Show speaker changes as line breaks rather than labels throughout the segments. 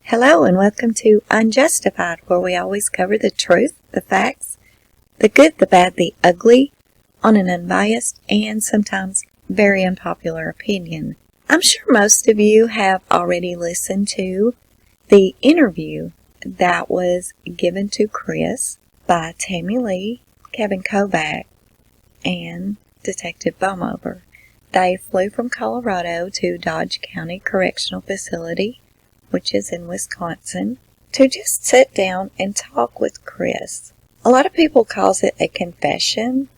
Hello and welcome to UnJustified, where we always cover the truth, the facts, the good, the bad, the ugly, on an unbiased and sometimes very unpopular opinion. I'm sure most of you have already listened to the interview that was given to Chris by Tammy Lee, Kevin Kovac, and Detective Bowmover. They flew from Colorado to Dodge County Correctional Facility, which is in Wisconsin, to just sit down and talk with Chris. A lot of people calls it a confession,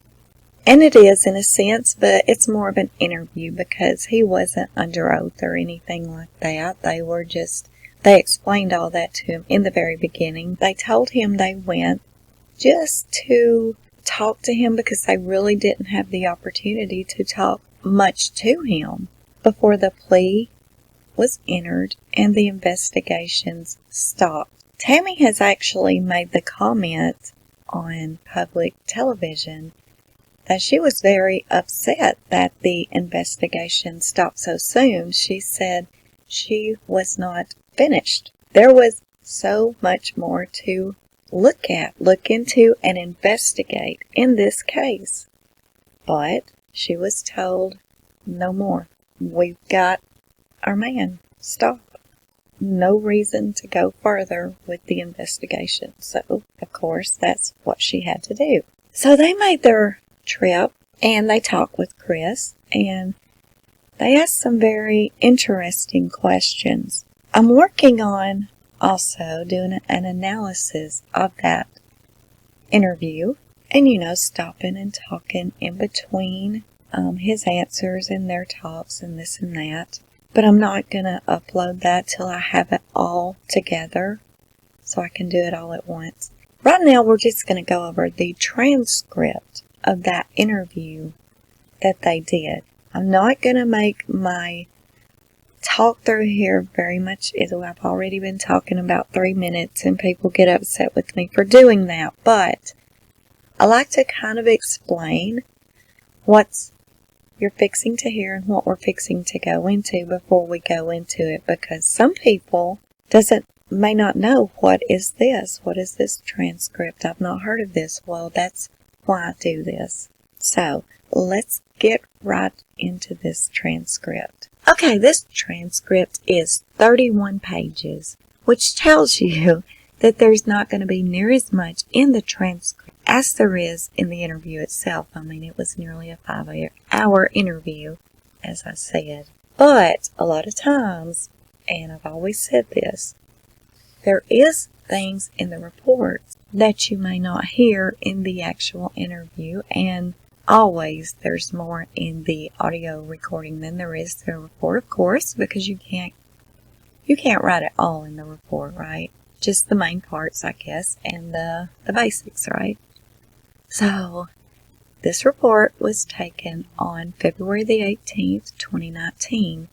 and it is in a sense, but it's more of an interview because he wasn't under oath or anything like that. They explained all that to him in the very beginning. They told him they went just to talk to him because they really didn't have the opportunity to talk much to him before the plea was entered and the investigations stopped. Tammy has actually made the comment on public television that she was very upset that the investigation stopped so soon. She said she was not finished. There was so much more to look into, and investigate in this case. But she was told, no more. We've got our man. Stop. No reason to go further with the investigation. So, of course, that's what she had to do. So they made their trip and they talked with Chris and they asked some very interesting questions. I'm working on also doing an analysis of that interview and, stopping and talking in between his answers and their talks and this and that. But I'm not going to upload that till I have it all together so I can do it all at once. Right now we're just going to go over the transcript of that interview that they did. I'm not going to make my talk through here very much. I've already been talking about 3 minutes and people get upset with me for doing that. But I like to kind of explain what's you're fixing to hear and what we're fixing to go into before we go into it, because some people may not know what is this transcript. I've not heard of this. Well, that's why I do this. So let's get right into this transcript. Okay, this transcript is 31 pages, which tells you that there's not going to be near as much in the transcript as there is in the interview itself. I mean, it was nearly a 5-hour interview, as I said. But a lot of times, and I've always said this, there is things in the reports that you may not hear in the actual interview, and always there's more in the audio recording than there is the report, of course, because you can't write it all in the report, right? Just the main parts, I guess, and the basics, right? So, this report was taken on February the 18th, 2019.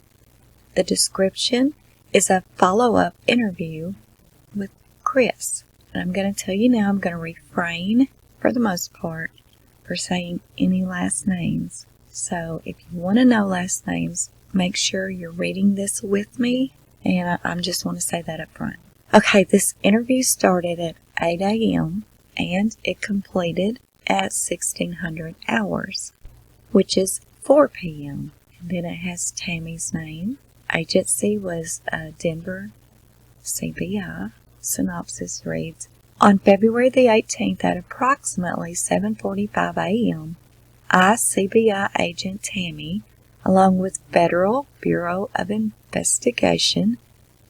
The description is a follow-up interview with Chris. And I'm going to tell you now, I'm going to refrain, for the most part, for saying any last names. So, if you want to know last names, make sure you're reading this with me. And I just want to say that up front. Okay, this interview started at 8 a.m. and it completed at 1600 hours, which is 4 p.m. And then it has Tammy's name. Agency was Denver CBI. Synopsis reads, on February the 18th at approximately 7:45 a.m., CBI agent Tammy, along with Federal Bureau of Investigation,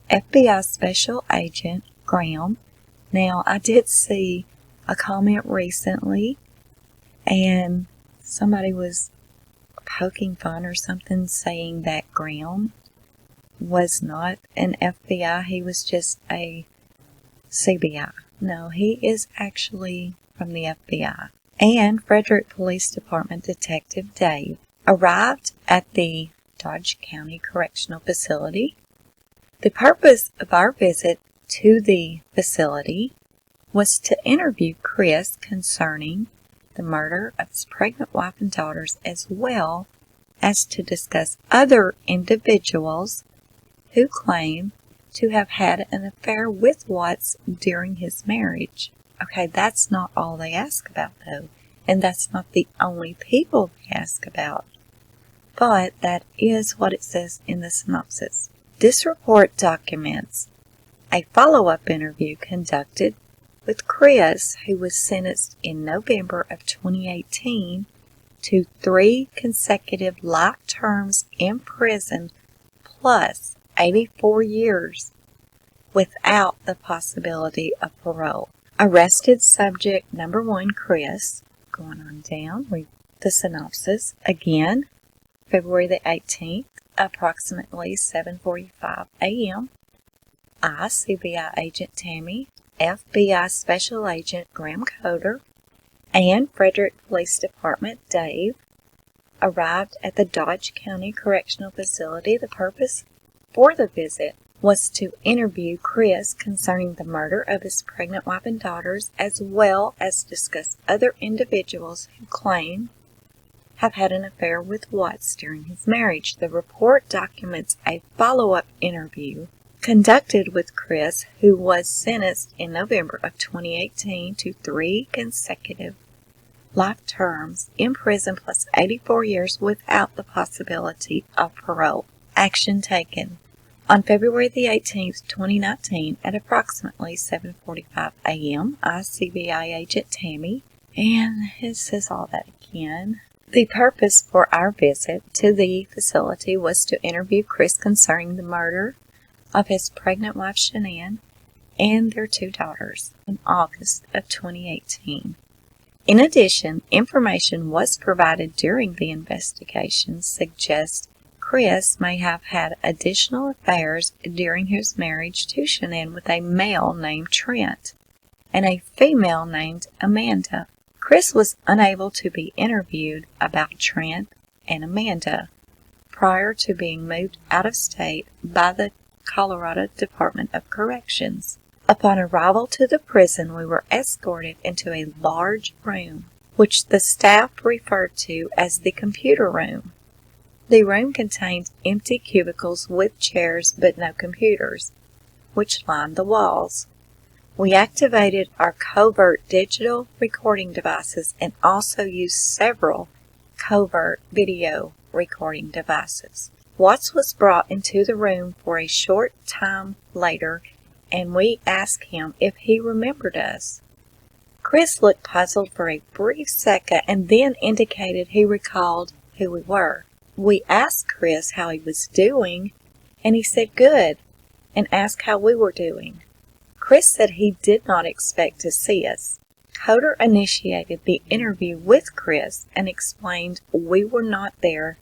FBI Special Agent Graham. Now, I did see a comment recently, and somebody was poking fun or something, saying that Graham was not an FBI, he was just a CBI. No, he is actually from the FBI. And Frederick Police Department Detective Dave arrived at the Dodge County Correctional Facility. The purpose of our visit to the facility was to interview Chris concerning the murder of his pregnant wife and daughters, as well as to discuss other individuals who claim to have had an affair with Watts during his marriage. Okay, that's not all they ask about, though, and that's not the only people they ask about. But that is what it says in the synopsis. This report documents a follow-up interview conducted with Chris, who was sentenced in November of 2018 to 3 consecutive life terms in prison plus 84 years without the possibility of parole. Arrested subject number 1, Chris. Going on down, read the synopsis again. February the 18th, approximately 7:45 a.m. I, CBI Agent Tammy, FBI Special Agent Graham Coder, and Frederick Police Department Dave arrived at the Dodge County Correctional Facility. The purpose for the visit was to interview Chris concerning the murder of his pregnant wife and daughters, as well as discuss other individuals who claim have had an affair with Watts during his marriage. The report documents a follow-up interview conducted with Chris, who was sentenced in November of 2018 to 3 consecutive life terms in prison plus 84 years without the possibility of parole. Action taken. On February the 18th, 2019, at approximately 7:45 a.m., I, CBI Agent Tammy, and it says all that again. The purpose for our visit to the facility was to interview Chris concerning the murder of his pregnant wife Shanann and their 2 daughters in August of 2018. In addition, information was provided during the investigation suggests Chris may have had additional affairs during his marriage to Shanann with a male named Trent and a female named Amanda. Chris was unable to be interviewed about Trent and Amanda prior to being moved out of state by the Colorado Department of Corrections. Upon arrival to the prison, we were escorted into a large room, which the staff referred to as the computer room. The room contained empty cubicles with chairs but no computers, which lined the walls. We activated our covert digital recording devices and also used several covert video recording devices. Watts was brought into the room for a short time later, and we asked him if he remembered us. Chris looked puzzled for a brief second and then indicated he recalled who we were. We asked Chris how he was doing, and he said good, and asked how we were doing. Chris said he did not expect to see us. Coder initiated the interview with Chris and explained we were not there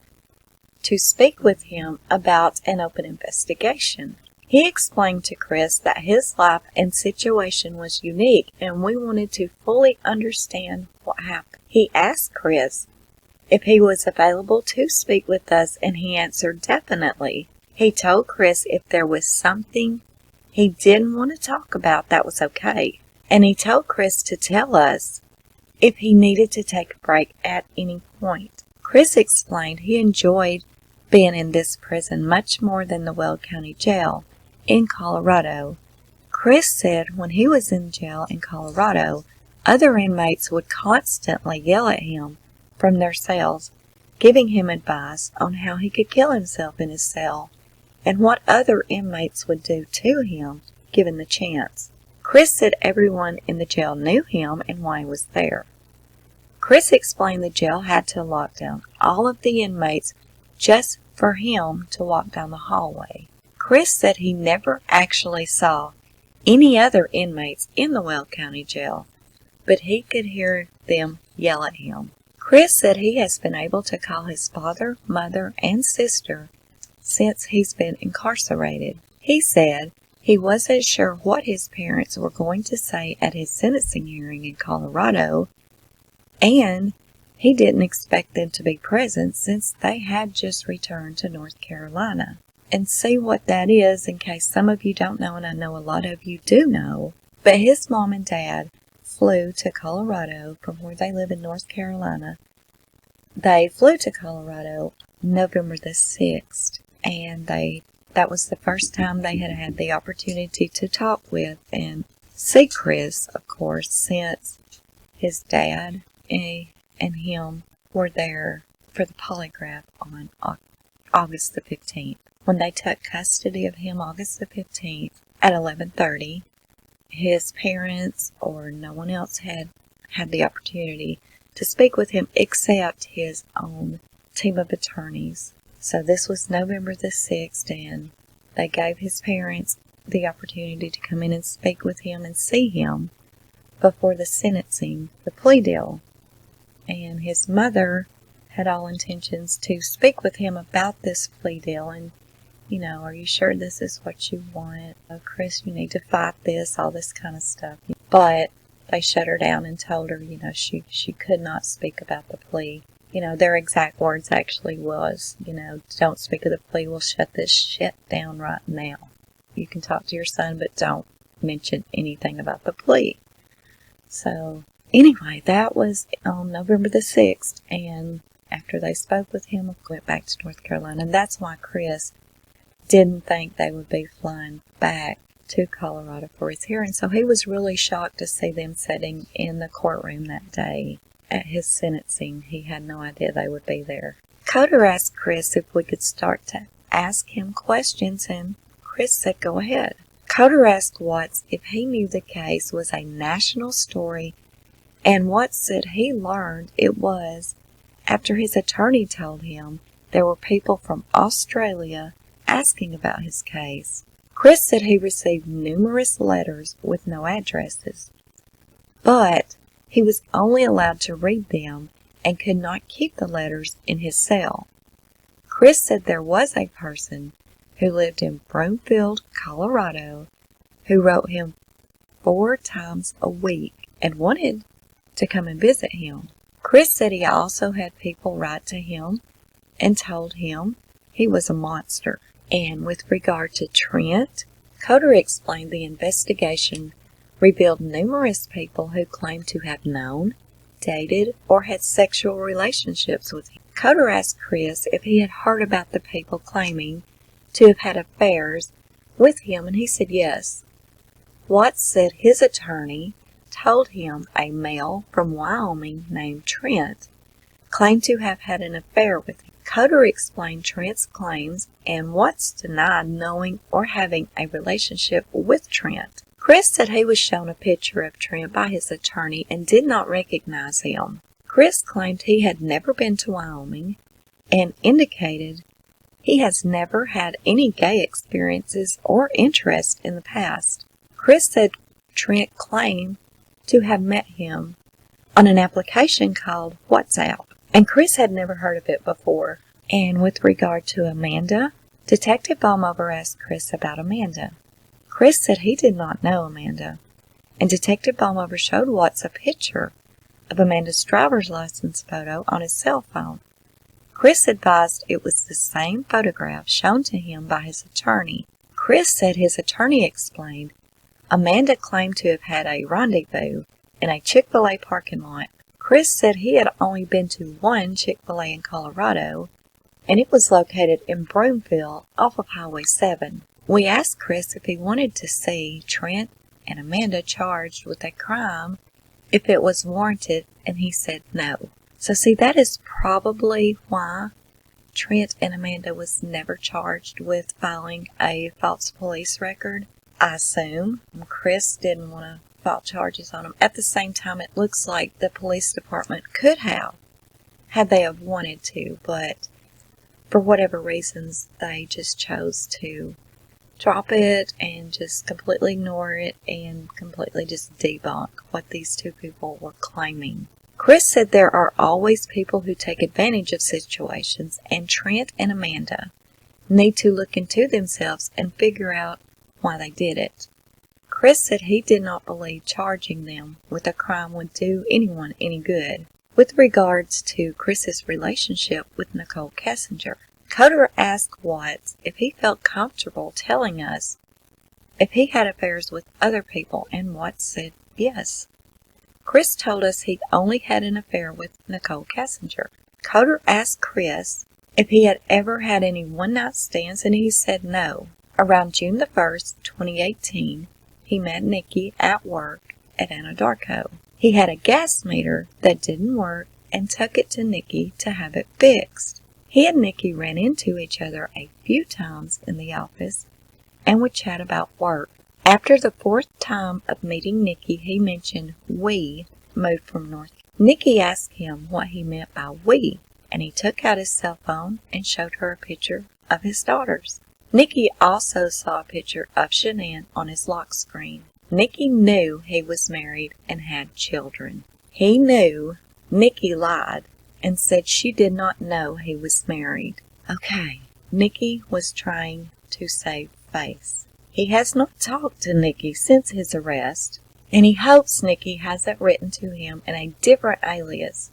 to speak with him about an open investigation. He explained to Chris that his life and situation was unique and we wanted to fully understand what happened. He asked Chris if he was available to speak with us, and he answered definitely. He told Chris if there was something he didn't want to talk about, that was okay. And he told Chris to tell us if he needed to take a break at any point. Chris explained he enjoyed being in this prison much more than the Weld County Jail in Colorado. Chris said when he was in jail in Colorado, other inmates would constantly yell at him from their cells, giving him advice on how he could kill himself in his cell and what other inmates would do to him given the chance. Chris said everyone in the jail knew him and why he was there. Chris explained the jail had to lock down all of the inmates just for him to walk down the hallway. Chris said he never actually saw any other inmates in the Weld County Jail, but he could hear them yell at him. Chris said he has been able to call his father, mother, and sister since he's been incarcerated. He said he wasn't sure what his parents were going to say at his sentencing hearing in Colorado, and he didn't expect them to be present since they had just returned to North Carolina. And see what that is in case some of you don't know, and I know a lot of you do know. But his mom and dad flew to Colorado from where they live in North Carolina. They flew to Colorado November the 6th, and they that was the first time they had had the opportunity to talk with and see Chris, of course, since his dad and him were there for the polygraph on August the 15th. When they took custody of him August the 15th at 11:30, his parents or no one else had the opportunity to speak with him except his own team of attorneys. So this was November the 6th, and they gave his parents the opportunity to come in and speak with him and see him before the sentencing, the plea deal. And his mother had all intentions to speak with him about this plea deal and, are you sure this is what you want? Oh, Chris, you need to fight this, all this kind of stuff. But they shut her down and told her, she could not speak about the plea. Their exact words actually was, don't speak of the plea, we'll shut this shit down right now. You can talk to your son, but don't mention anything about the plea. So, anyway, that was on November the 6th, and after they spoke with him, we went back to North Carolina, and that's why Chris didn't think they would be flying back to Colorado for his hearing. So he was really shocked to see them sitting in the courtroom that day at his sentencing. He had no idea they would be there. Coder asked Chris if we could start to ask him questions, and Chris said go ahead. Coder asked Watts if he knew the case was a national story, and Watts said he learned it was after his attorney told him there were people from Australia asking about his case. Chris said he received numerous letters with no addresses, but he was only allowed to read them and could not keep the letters in his cell. Chris said there was a person who lived in Broomfield, Colorado, who wrote him 4 times a week and wanted to come and visit him. Chris said he also had people write to him and told him he was a monster. And with regard to Trent, Coder explained the investigation revealed numerous people who claimed to have known, dated, or had sexual relationships with him. Coder asked Chris if he had heard about the people claiming to have had affairs with him, and he said yes. Watts said his attorney told him a male from Wyoming named Trent claimed to have had an affair with him. Coder explained Trent's claims, and Watts denied knowing or having a relationship with Trent. Chris said he was shown a picture of Trent by his attorney and did not recognize him. Chris claimed he had never been to Wyoming and indicated he has never had any gay experiences or interest in the past. Chris said Trent claimed to have met him on an application called WhatsApp, and Chris had never heard of it before. And with regard to Amanda, Detective Baumhover asked Chris about Amanda. Chris said he did not know Amanda, and Detective Baumhover showed Watts a picture of Amanda's driver's license photo on his cell phone. Chris advised it was the same photograph shown to him by his attorney. Chris said his attorney explained Amanda claimed to have had a rendezvous in a Chick-fil-A parking lot. Chris said he had only been to one Chick-fil-A in Colorado, and it was located in Broomfield off of Highway 7. We asked Chris if he wanted to see Trent and Amanda charged with a crime if it was warranted, and he said no. So see, that is probably why Trent and Amanda was never charged with filing a false police record. I assume Chris didn't want to file charges on them. At the same time, it looks like the police department could have, had they have wanted to, but for whatever reasons, they just chose to drop it and just completely ignore it and completely just debunk what these two people were claiming. Chris said there are always people who take advantage of situations, and Trent and Amanda need to look into themselves and figure out why they did it. Chris said he did not believe charging them with a crime would do anyone any good. With regards to Chris's relationship with Nichol Kessinger, Coder asked Watts if he felt comfortable telling us if he had affairs with other people, and Watts said yes. Chris told us he'd only had an affair with Nichol Kessinger. Coder asked Chris if he had ever had any one-night stands, and he said no. Around June the 1st, 2018, he met Nikki at work at Anadarko. He had a gas meter that didn't work and took it to Nikki to have it fixed. He and Nikki ran into each other a few times in the office and would chat about work. After the fourth time of meeting Nikki, he mentioned we moved from North. Nikki asked him what he meant by we, and he took out his cell phone and showed her a picture of his daughters. Nikki also saw a picture of Shanann on his lock screen. Nikki knew he was married and had children. He knew Nikki lied and said she did not know he was married. Okay, Nikki was trying to save face. He has not talked to Nikki since his arrest, and he hopes Nikki has it written to him in a different alias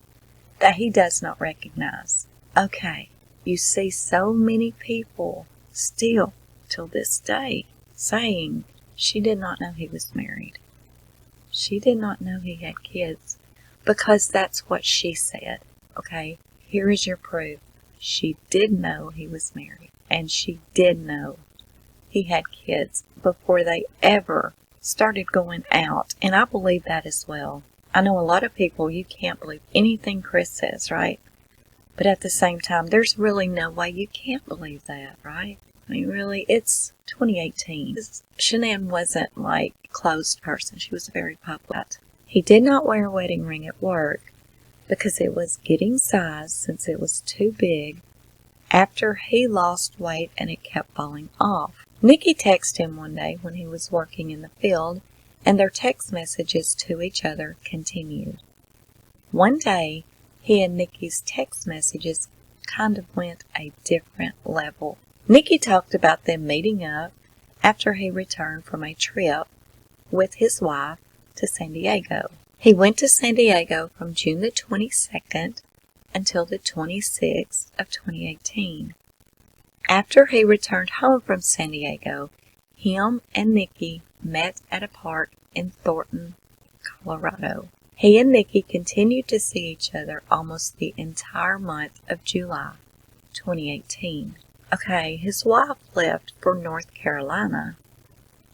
that he does not recognize. Okay, you see so many people still, till this day, saying she did not know he was married. She did not know he had kids, because that's what she said. Okay, here is your proof. She did know he was married, and she did know he had kids before they ever started going out, and I believe that as well. I know a lot of people, you can't believe anything Chris says, right? But at the same time, there's really no way you can't believe that, right? I mean, really, it's 2018. Shanann wasn't like a closed person. She was very public. He did not wear a wedding ring at work because it was getting size since it was too big after he lost weight and it kept falling off. Nikki texted him one day when he was working in the field, and their text messages to each other continued. One day, he and Nikki's text messages kind of went a different level. Nikki talked about them meeting up after he returned from a trip with his wife to San Diego. He went to San Diego from June the 22nd until the 26th of 2018. After he returned home from San Diego, him and Nikki met at a park in Thornton, Colorado. He and Nikki continued to see each other almost the entire month of July 2018. Okay, his wife left for North Carolina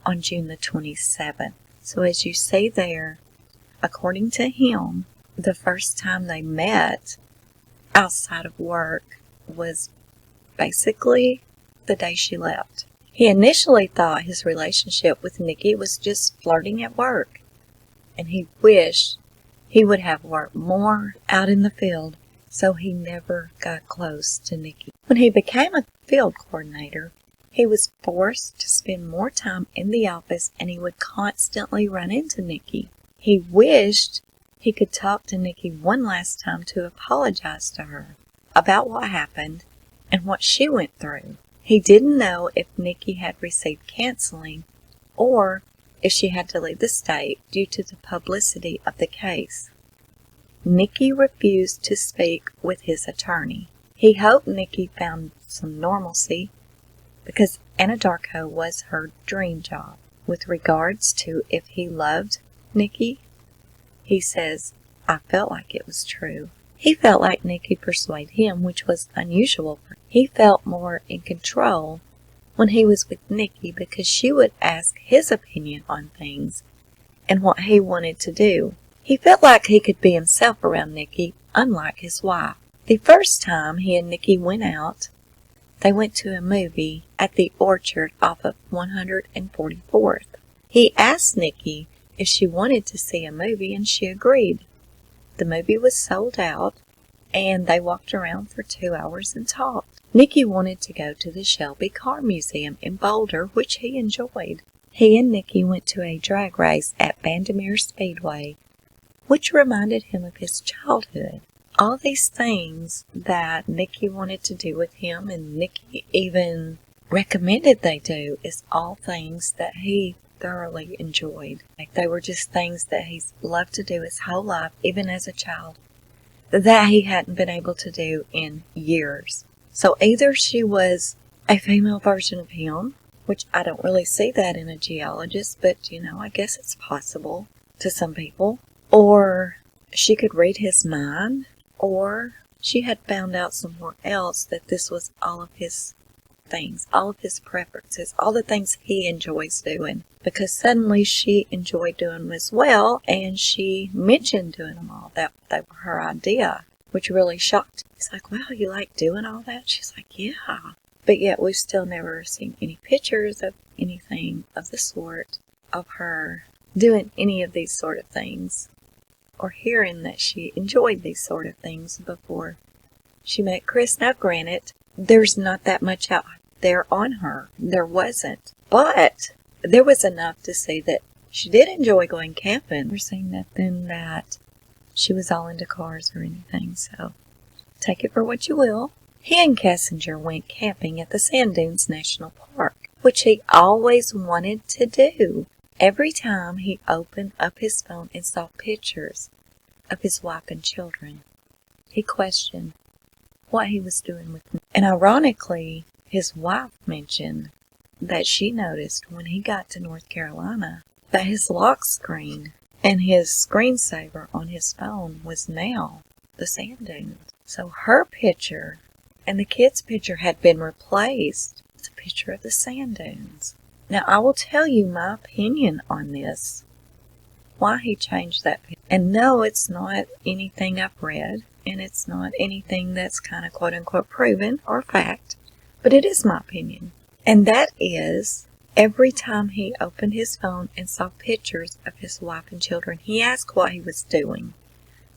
on June the 27th. So as you see there, according to him, the first time they met outside of work was basically the day she left. He initially thought his relationship with Nikki was just flirting at work, and he wished he would have worked more out in the field, so he never got close to Nikki. When he became a field coordinator, he was forced to spend more time in the office, and he would constantly run into Nikki. He wished he could talk to Nikki one last time to apologize to her about what happened and what she went through. He didn't know if Nikki had received counseling or if she had to leave the state due to the publicity of the case. Nikki refused to speak with his attorney. He hoped Nikki found some normalcy because Anadarko was her dream job. With regards to if he loved Nikki, he says, I felt like it was true. He felt like Nikki persuaded him, which was unusual. He felt more in control when he was with Nikki because she would ask his opinion on things and what he wanted to do. He felt like he could be himself around Nikki, unlike his wife. The first time he and Nikki went out, they went to a movie at the Orchard off of 144th. He asked Nikki if she wanted to see a movie, and she agreed. The movie was sold out, and they walked around for 2 hours and talked. Nikki wanted to go to the Shelby Car Museum in Boulder, which he enjoyed. He and Nikki went to a drag race at Vandermeer Speedway, which reminded him of his childhood. All these things that Nikki wanted to do with him, and Nikki even recommended they do, is all things that he thoroughly enjoyed. Like, they were just things that he's loved to do his whole life, even as a child, that he hadn't been able to do in years. So either she was a female version of him, which I don't really see that in a geologist, but I guess it's possible to some people, or she could read his mind, or she had found out somewhere else that this was all of his things, all of his preferences, all the things he enjoys doing, because suddenly she enjoyed doing them as well, and she mentioned doing them all, that they were her idea, which really shocked him. He's like, wow, you like doing all that? She's like, yeah. But yet we've still never seen any pictures of anything of the sort of her doing any of these sort of things, or hearing that she enjoyed these sort of things before she met Chris. Now granted, there's not that much out there on her. There wasn't. But there was enough to say that she did enjoy going camping. We're saying nothing that she was all into cars or anything, so take it for what you will. He and Kessinger went camping at the Sand Dunes National Park, which he always wanted to do. Every time he opened up his phone and saw pictures of his wife and children, he questioned what he was doing with them. And ironically, his wife mentioned that she noticed when he got to North Carolina that his lock screen and his screensaver on his phone was now the sand dunes. So her picture and the kid's picture had been replaced with a picture of the sand dunes. Now, I will tell you my opinion on this, why he changed that picture. And no, it's not anything I've read, and it's not anything that's kind of quote-unquote proven or fact, but it is my opinion. And that is, every time he opened his phone and saw pictures of his wife and children, he asked what he was doing.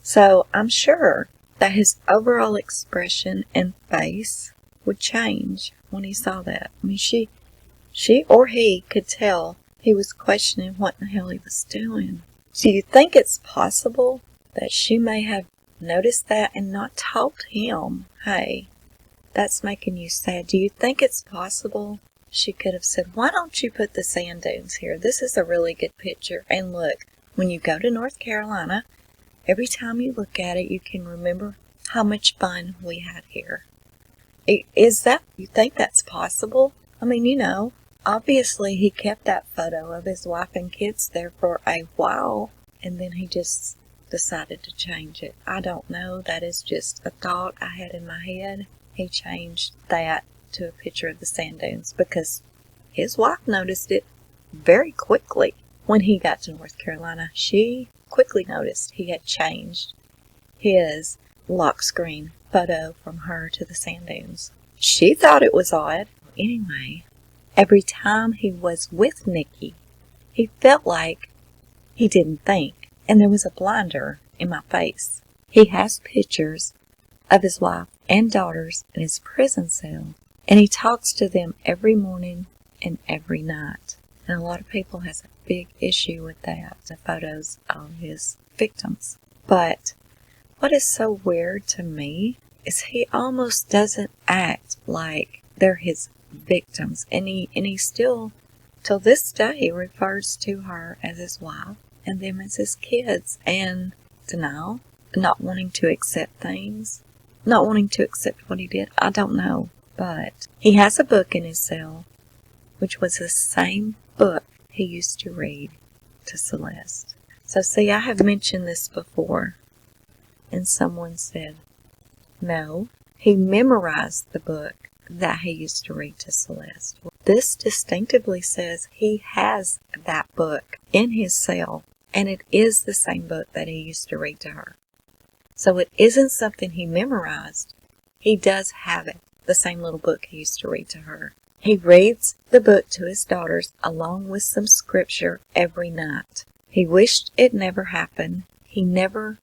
So I'm sure that his overall expression and face would change when he saw that. I mean, she or he could tell he was questioning what in the hell he was doing. Do you think it's possible that she may have noticed that and not told him, hey, that's making you sad? Do you think it's possible she could have said, why don't you put the sand dunes here? This is a really good picture. And look, when you go to North Carolina, every time you look at it, you can remember how much fun we had here. Is that, you think that's possible? I mean, you know, obviously he kept that photo of his wife and kids there for a while, and then he just decided to change it. I don't know. That is just a thought I had in my head. He changed that to a picture of the sand dunes because his wife noticed it very quickly. When he got to North Carolina, she quickly noticed he had changed his lock screen photo from her to the sand dunes. She thought it was odd. Anyway, every time he was with Nikki, he felt like he didn't think, and there was a blinder in my face. He has pictures of his wife and daughters in his prison cell, and he talks to them every morning and every night. And a lot of people has a big issue with that, the photos of his victims. But what is so weird to me is he almost doesn't act like they're his victims. And he still, till this day, refers to her as his wife and them as his kids. And denial, not wanting to accept things, not wanting to accept what he did, I don't know. But he has a book in his cell, which was the same book he used to read to Celeste. So see, I have mentioned this before, and someone said, no, he memorized the book that he used to read to Celeste. This distinctively says he has that book in his cell, and it is the same book that he used to read to her. So it isn't something he memorized. He does have it, the same little book he used to read to her. He reads the book to his daughters along with some scripture every night. He wished it never happened. He never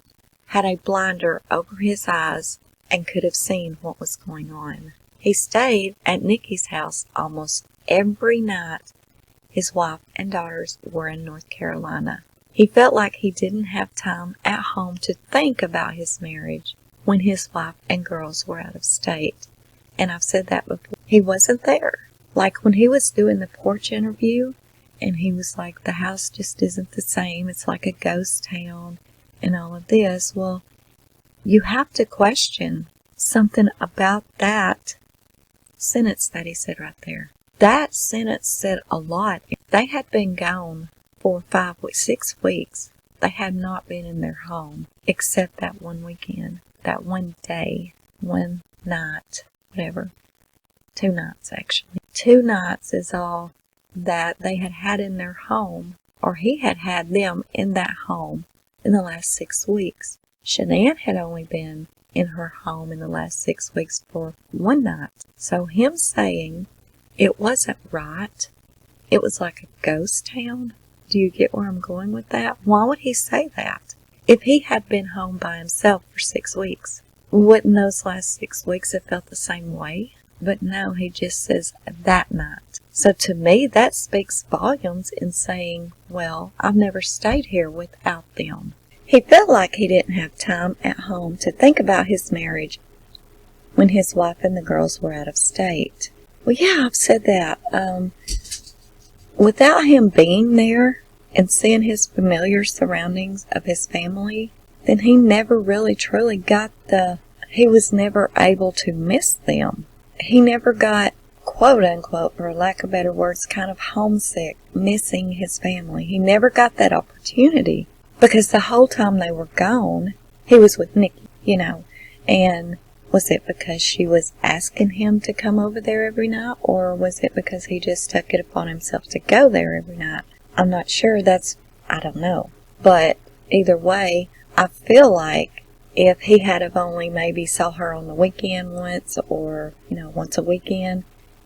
had a blinder over his eyes and could have seen what was going on. He stayed at Nikki's house almost every night his wife and daughters were in North Carolina. He felt like he didn't have time at home to think about his marriage when his wife and girls were out of state. And I've said that before. He wasn't there. Like when he was doing the porch interview, and he was like, the house just isn't the same. It's like a ghost town and all of this. Well, you have to question something about that sentence that he said right there. That sentence said a lot. If they had been gone for 5 weeks, 6 weeks, they had not been in their home except that one weekend. that one day, one night, whatever. 2 nights, actually. 2 nights is all that they had had in their home, or he had had them in that home in the last 6 weeks. Shanann had only been in her home in the last 6 weeks for 1 night. So him saying it wasn't right, it was like a ghost town. Do you get where I'm going with that? Why would he say that? If he had been home by himself for 6 weeks, wouldn't those last 6 weeks have felt the same way? But no, he just says that night. So to me, that speaks volumes in saying, well, I've never stayed here without them. He felt like he didn't have time at home to think about his marriage when his wife and the girls were out of state. Well, yeah, I've said that. Without him being there and seeing his familiar surroundings of his family, then he never really truly he was never able to miss them. He never got, quote unquote, for lack of better words, kind of homesick, missing his family. He never got that opportunity because the whole time they were gone, he was with Nikki, and was it because she was asking him to come over there every night, or was it because he just took it upon himself to go there every night? I'm not sure. I don't know. But either way, I feel like if he had have only maybe saw her on the weekend once, or, once a weekend,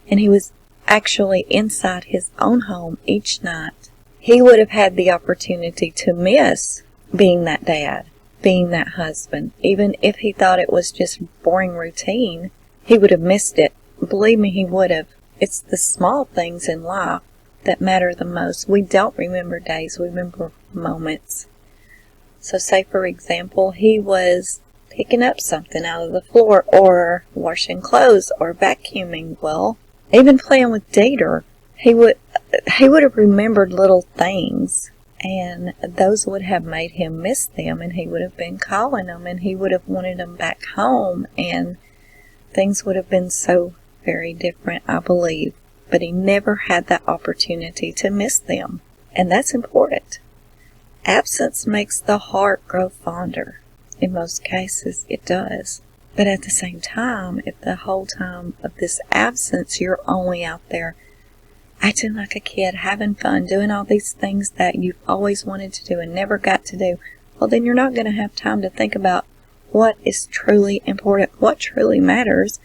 and he was actually inside his own home each night, he would have had the opportunity to miss being that dad, being that husband. Even if he thought it was just boring routine, he would have missed it. Believe me, he would have. It's the small things in life that matter the most. We don't remember days, we remember moments. So say, for example, he was picking up something out of the floor, or washing clothes, or vacuuming. Well, even playing with Dieter, he would have remembered little things, and those would have made him miss them, and he would have been calling them, and he would have wanted them back home, and things would have been so very different, I believe. But he never had that opportunity to miss them, and that's important. Absence makes the heart grow fonder. In most cases, it does. But at the same time, if the whole time of this absence you're only out there acting like a kid, having fun, doing all these things that you've always wanted to do and never got to do, well, then you're not going to have time to think about what is truly important, what truly matters,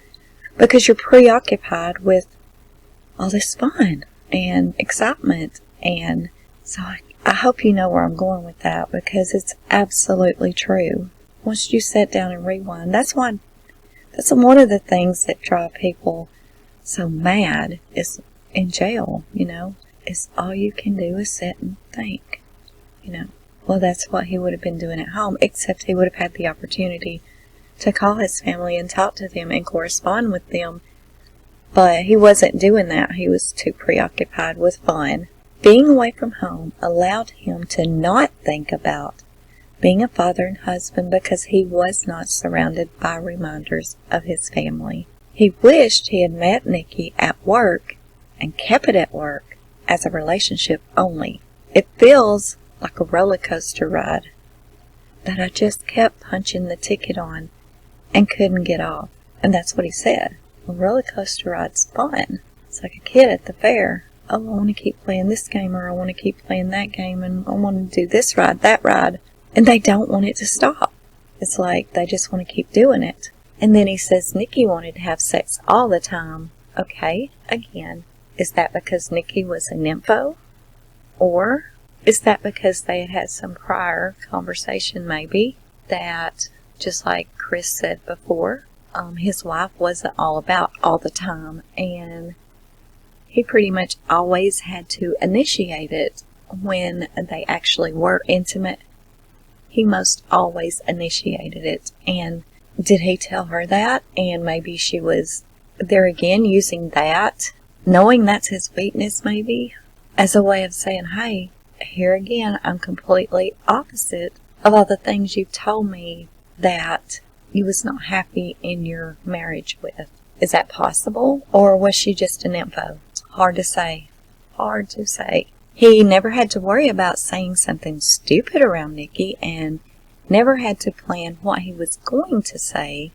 because you're preoccupied with all this fun and excitement. And so I hope you know where I'm going with that, because it's absolutely true. Once you sit down and rewind, that's one of the things that drive people so mad is in jail, is all you can do is sit and think, Well, that's what he would have been doing at home, except he would have had the opportunity to call his family and talk to them and correspond with them. But he wasn't doing that. He was too preoccupied with fun. Being away from home allowed him to not think about being a father and husband, because he was not surrounded by reminders of his family. He wished he had met Nikki at work and kept it at work as a relationship only. It feels like a roller coaster ride that I just kept punching the ticket on and couldn't get off. And that's what he said. A roller coaster ride's fun. It's like a kid at the fair. Oh, I want to keep playing this game, or I want to keep playing that game, and I want to do this ride, that ride. And they don't want it to stop. It's like they just want to keep doing it. And then he says Nikki wanted to have sex all the time. Okay, again, is that because Nikki was a nympho? Or is that because they had had some prior conversation, maybe, that, just like Chris said before, his wife wasn't all about all the time, and he pretty much always had to initiate it when they actually were intimate. He most always initiated it. And did he tell her that? And maybe she was there again using that, knowing that's his weakness maybe, as a way of saying, hey, here again, I'm completely opposite of all the things you've told me that you was not happy in your marriage with. Is that possible? Or was she just an info? Hard to say. Hard to say. He never had to worry about saying something stupid around Nikki, and never had to plan what he was going to say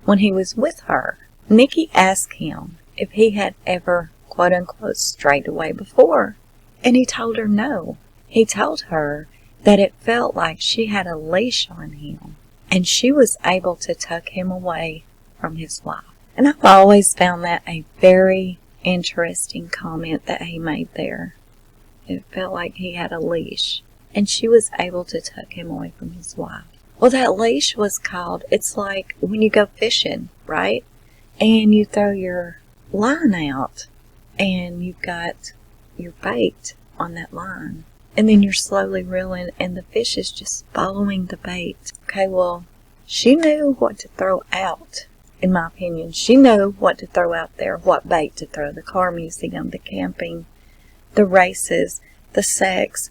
when he was with her. Nikki asked him if he had ever, quote-unquote, strayed away before, and he told her no. He told her that it felt like she had a leash on him, and she was able to tuck him away from his wife. And I've always found that a very interesting comment that he made there. It felt like he had a leash, and she was able to tuck him away from his wife. Well, that leash was called, it's like when you go fishing, right? And you throw your line out, and you've got your bait on that line. And then you're slowly reeling, and the fish is just following the bait. Okay, well, she knew what to throw out, in my opinion. She knew what to throw out there, what bait to throw. The car museum, the camping, the races, the sex,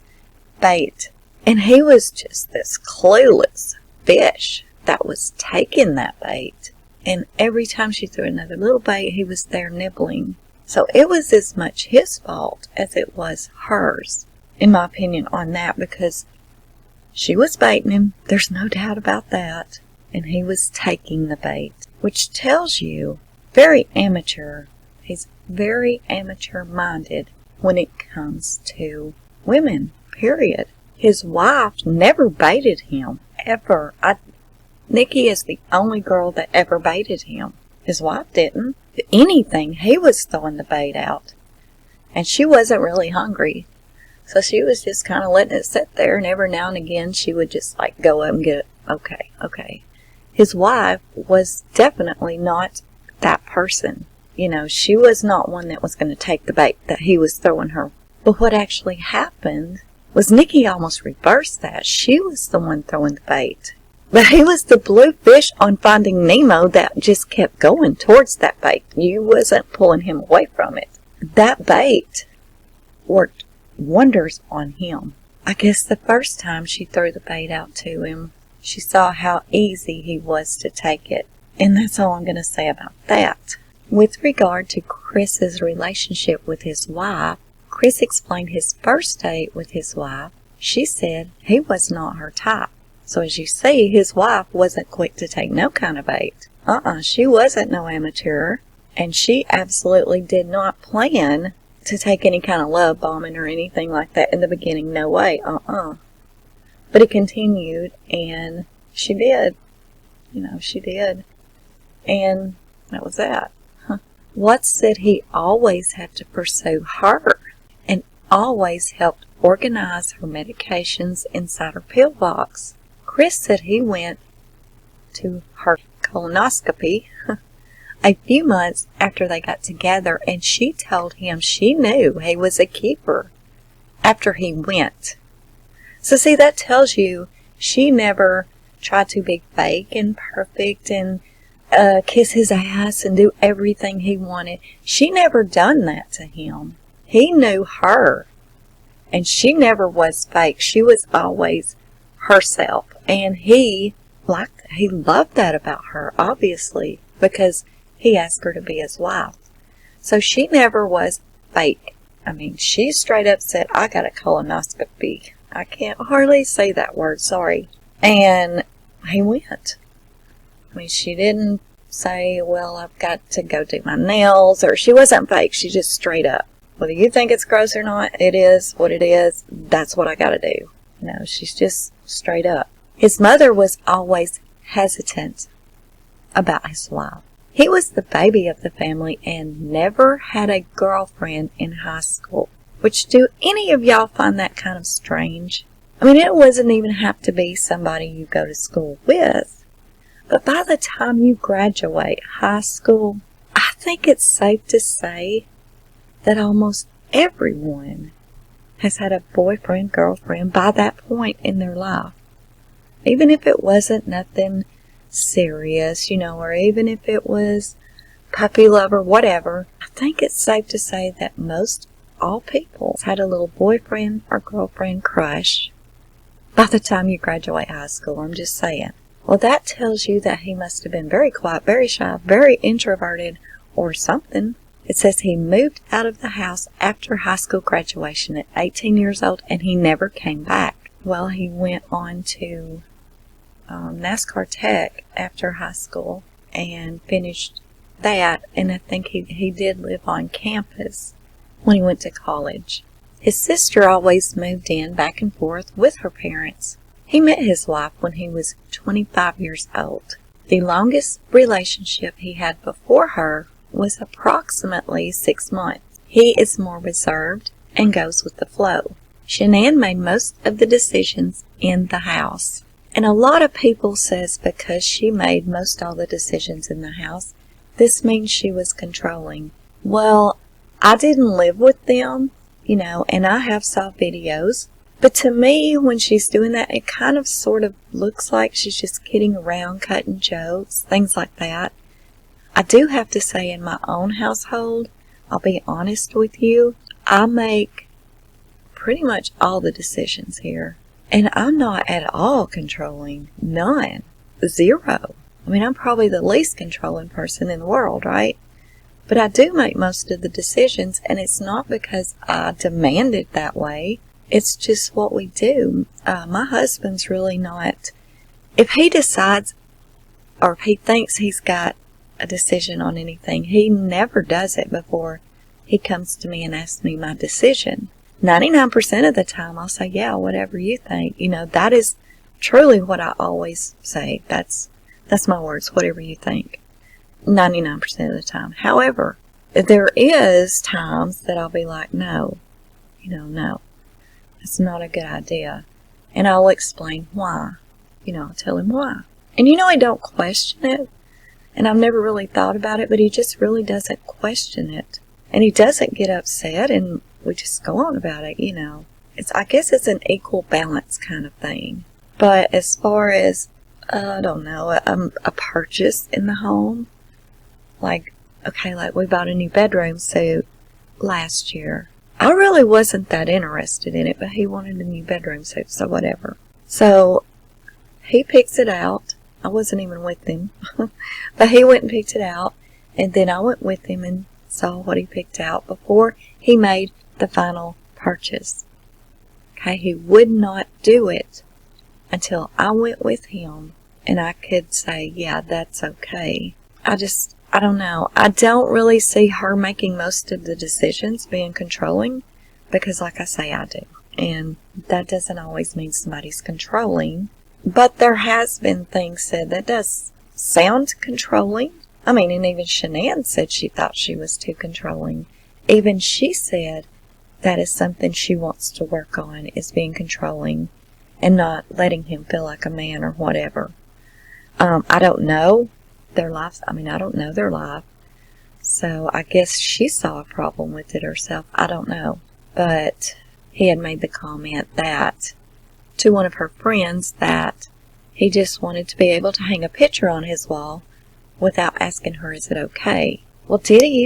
bait. And he was just this clueless fish that was taking that bait. And every time she threw another little bait, he was there nibbling. So it was as much his fault as it was hers, in my opinion, on that, because she was baiting him. There's no doubt about that. And he was taking the bait, which tells you very amateur. He's very amateur-minded when it comes to women, period. His wife never baited him, ever. Nikki is the only girl that ever baited him. His wife didn't. If anything, he was throwing the bait out. And she wasn't really hungry. So she was just kind of letting it sit there, and every now and again she would just like go up and get it. Okay. His wife was definitely not that person. You know, she was not one that was going to take the bait that he was throwing her. But what actually happened was Nikki almost reversed that. She was the one throwing the bait. But he was the blue fish on Finding Nemo that just kept going towards that bait. You wasn't pulling him away from it. That bait worked wonders on him. I guess the first time she threw the bait out to him, she saw how easy he was to take it. And that's all I'm going to say about that. With regard to Chris's relationship with his wife, Chris explained his first date with his wife. She said he was not her type. So as you see, his wife wasn't quick to take no kind of bait. She wasn't no amateur. And she absolutely did not plan to take any kind of love bombing or anything like that in the beginning. No way. But it continued, and she did. She did. And that was that. Watts said he always had to pursue her and always helped organize her medications inside her pill box. Chris said he went to her colonoscopy a few months after they got together, and she told him she knew he was a keeper after he went. So see, that tells you she never tried to be fake and perfect and kiss his ass and do everything he wanted. She never done that to him. He knew her, and she never was fake. She was always herself, and he loved that about her, obviously, because he asked her to be his wife. So she never was fake. She straight up said, I got a colonoscopy. I can't hardly say that word, sorry. And he went. She didn't say, well, I've got to go do my nails, or she wasn't fake. She just straight up. Whether you think it's gross or not, it is what it is. That's what I got to do. She's just straight up. His mother was always hesitant about his wife. He was the baby of the family and never had a girlfriend in high school. Which, do any of y'all find that kind of strange? It wasn't even have to be somebody you go to school with. But by the time you graduate high school, I think it's safe to say that almost everyone has had a boyfriend, girlfriend by that point in their life. Even if it wasn't nothing serious, or even if it was puppy love or whatever, I think it's safe to say that most all people had a little boyfriend or girlfriend crush by the time you graduate high school. I'm just saying. Well, that tells you that he must have been very quiet, very shy, very introverted, or something. It says he moved out of the house after high school graduation at 18 years old, and he never came back. Well, he went on to NASCAR tech after high school and finished that, and I think he did live on campus when he went to college. His sister always moved in back and forth with her parents. He met his wife when he was 25 years old. The longest relationship he had before her was approximately 6 months. He is more reserved and goes with the flow. Shanann made most of the decisions in the house. And a lot of people says because she made most all the decisions in the house, this means she was controlling. Well, I didn't live with them, and I have saw videos. But to me, when she's doing that, it kind of sort of looks like she's just kidding around, cutting jokes, things like that. I do have to say, in my own household, I'll be honest with you, I make pretty much all the decisions here. And I'm not at all controlling. None. Zero. I mean, I'm probably the least controlling person in the world, right? But I do make most of the decisions, and it's not because I demand it that way. It's just what we do. My husband's really not. If he decides, or if he thinks he's got a decision on anything, he never does it before he comes to me and asks me my decision. 99% of the time, I'll say, yeah, whatever you think. That is truly what I always say. That's my words, whatever you think. 99% of the time. However, there is times that I'll be like, no, no, it's not a good idea. And I'll explain why. I'll tell him why. And I don't question it. And I've never really thought about it, but he just really doesn't question it. And he doesn't get upset, and we just go on about it, I guess it's an equal balance kind of thing. But as far as, I don't know, a purchase in the home, like we bought a new bedroom suit last year. I really wasn't that interested in it, but he wanted a new bedroom suit, so whatever. So he picks it out. I wasn't even with him, but he went and picked it out, and then I went with him and saw what he picked out before he made the final purchase. Okay, he would not do it until I went with him and I could say, yeah, that's okay. I don't know. I don't really see her making most of the decisions being controlling because, like I say, I do. And that doesn't always mean somebody's controlling. But there has been things said that does sound controlling. I mean, and even Shanann said she thought she was too controlling. Even she said that is something she wants to work on, is being controlling and not letting him feel like a man or whatever. I don't know their lives. I don't know their life. So I guess she saw a problem with it herself. I don't know. But he had made the comment that to one of her friends that he just wanted to be able to hang a picture on his wall without asking her, is it okay? Well, did he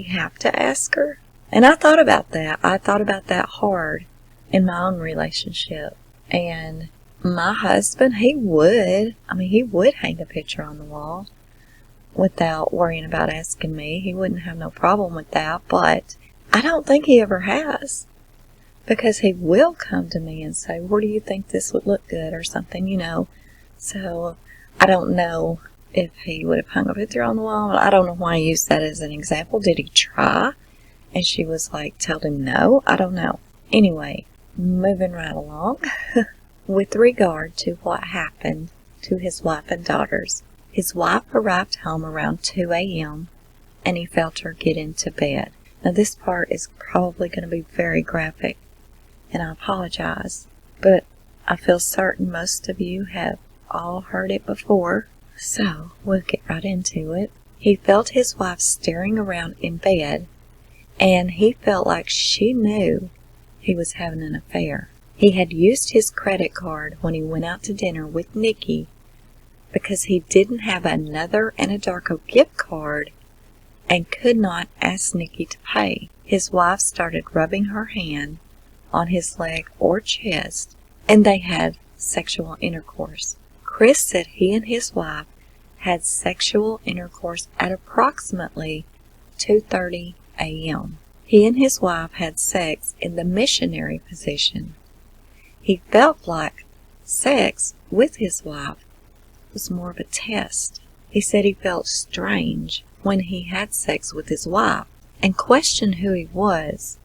have to ask her? And I thought about that. I thought about that hard in my own relationship. And my husband, he would hang a picture on the wall without worrying about asking me. He wouldn't have no problem with that, but I don't think he ever has. Because he will come to me and say, where do you think this would look good or something, So I don't know if he would have hung a picture on the wall. I don't know why I used that as an example. Did he try? And she was like, told him no? I don't know. Anyway, moving right along. With regard to what happened to his wife and daughters, his wife arrived home around 2 a.m. and he felt her get into bed. Now this part is probably going to be very graphic, and I apologize, but I feel certain most of you have all heard it before, so we'll get right into it. He felt his wife staring around in bed, and he felt like she knew he was having an affair. He had used his credit card when he went out to dinner with Nikki because he didn't have another Anadarko gift card and could not ask Nikki to pay. His wife started rubbing her hand on his leg or chest, and they had sexual intercourse. Chris said he and his wife had sexual intercourse at approximately 2:30 a.m. He and his wife had sex in the missionary position. He felt like sex with his wife was more of a test. He said he felt strange when he had sex with his wife and questioned who he was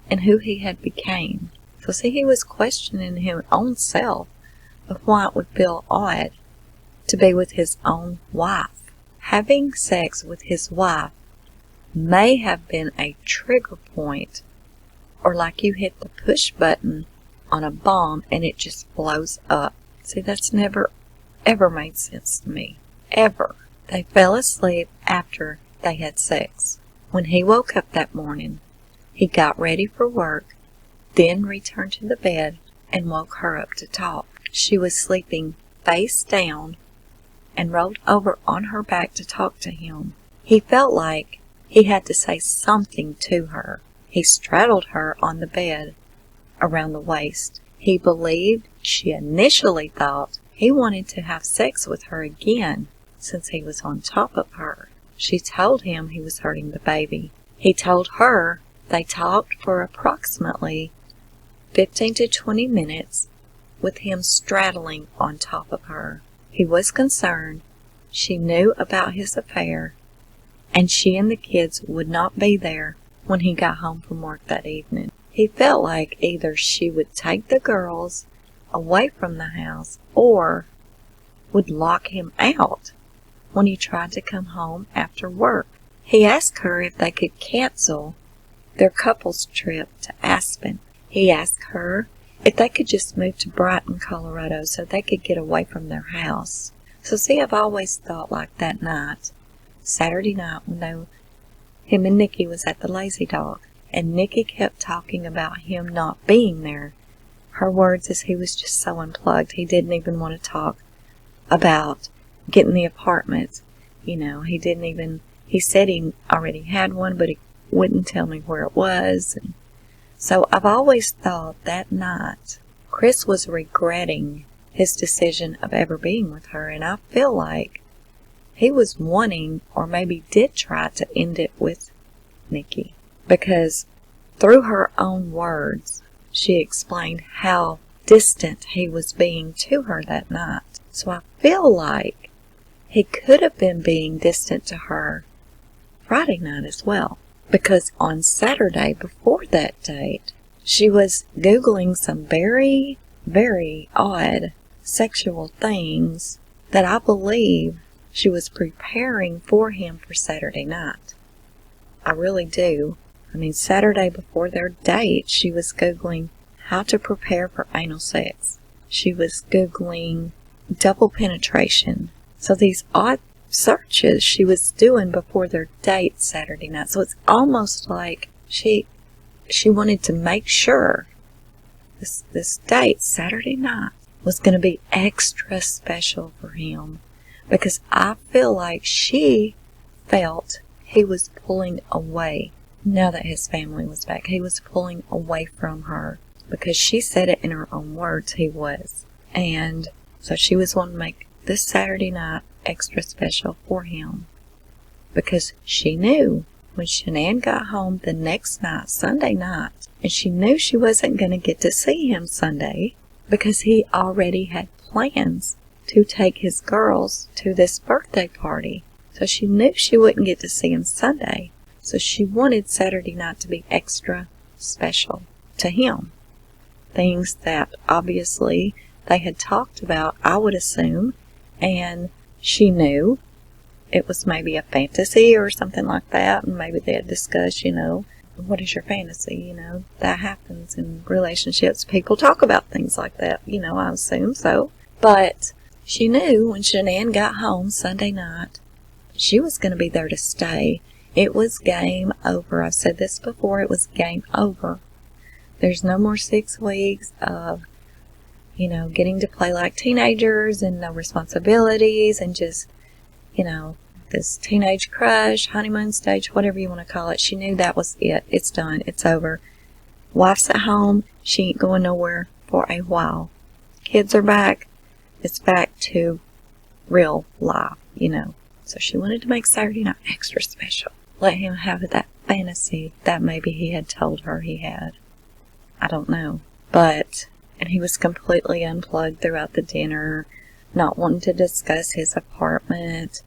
and who he had became. So see, he was questioning his own self of why it would feel odd to be with his own wife. Having sex with his wife may have been a trigger point, or like you hit the push button on a bomb and it just blows up. See, that's never ever made sense to me. Ever. They fell asleep after they had sex. When he woke up that morning, he got ready for work, then returned to the bed and woke her up to talk. She was sleeping face down and rolled over on her back to talk to him. He felt like he had to say something to her. He straddled her on the bed around the waist. He believed she initially thought he wanted to have sex with her again since he was on top of her. She told him he was hurting the baby. He told her they talked for approximately 15 to 20 minutes with him straddling on top of her. He was concerned she knew about his affair and she and the kids would not be there when he got home from work that evening. He felt like either she would take the girls away from the house or would lock him out when he tried to come home after work. He asked her if they could cancel their couple's trip to Aspen. He asked her if they could just move to Brighton, Colorado so they could get away from their house. So see, I've always thought like that night, Saturday night, when him and Nikki was at the Lazy Dog, and Nikki kept talking about him not being there. Her words is he was just so unplugged. He didn't even want to talk about getting the apartment. You know, he said he already had one, but he wouldn't tell me where it was. And so I've always thought that night Chris was regretting his decision of ever being with her, and I feel like he was wanting, or maybe did try to end it with Nikki, because through her own words, she explained how distant he was being to her that night. So I feel like he could have been being distant to her Friday night as well, because on Saturday before that date, she was Googling some very, very odd sexual things that I believe she was preparing for him for Saturday night. I really do. I mean, Saturday before their date, she was Googling how to prepare for anal sex. She was Googling double penetration. So these odd searches she was doing before their date Saturday night. So it's almost like she wanted to make sure this date Saturday night was going to be extra special for him, because I feel like she felt he was pulling away. Now that his family was back, he was pulling away from her, because she said it in her own words, he was. And so she was wanting to make this Saturday night extra special for him, because she knew when Shanann got home the next night, Sunday night, and she knew she wasn't going to get to see him Sunday because he already had plans to take his girls to this birthday party. So she knew she wouldn't get to see him Sunday. So she wanted Saturday night to be extra special to him. Things that obviously they had talked about, I would assume, and she knew it was maybe a fantasy or something like that, and maybe they had discussed, what is your fantasy? That happens in relationships. People talk about things like that, I assume so. But she knew when Shanann got home Sunday night, she was going to be there to stay. It was game over. I've said this before, it was game over. There's no more 6 weeks of, getting to play like teenagers and no responsibilities and just, this teenage crush, honeymoon stage, whatever you want to call it. She knew that was it. It's done. It's over. Wife's at home. She ain't going nowhere for a while. Kids are back. It's back to real life, So she wanted to make Saturday night extra special. Let him have that fantasy that maybe he had told her he had. I don't know. But And he was completely unplugged throughout the dinner, not wanting to discuss his apartment,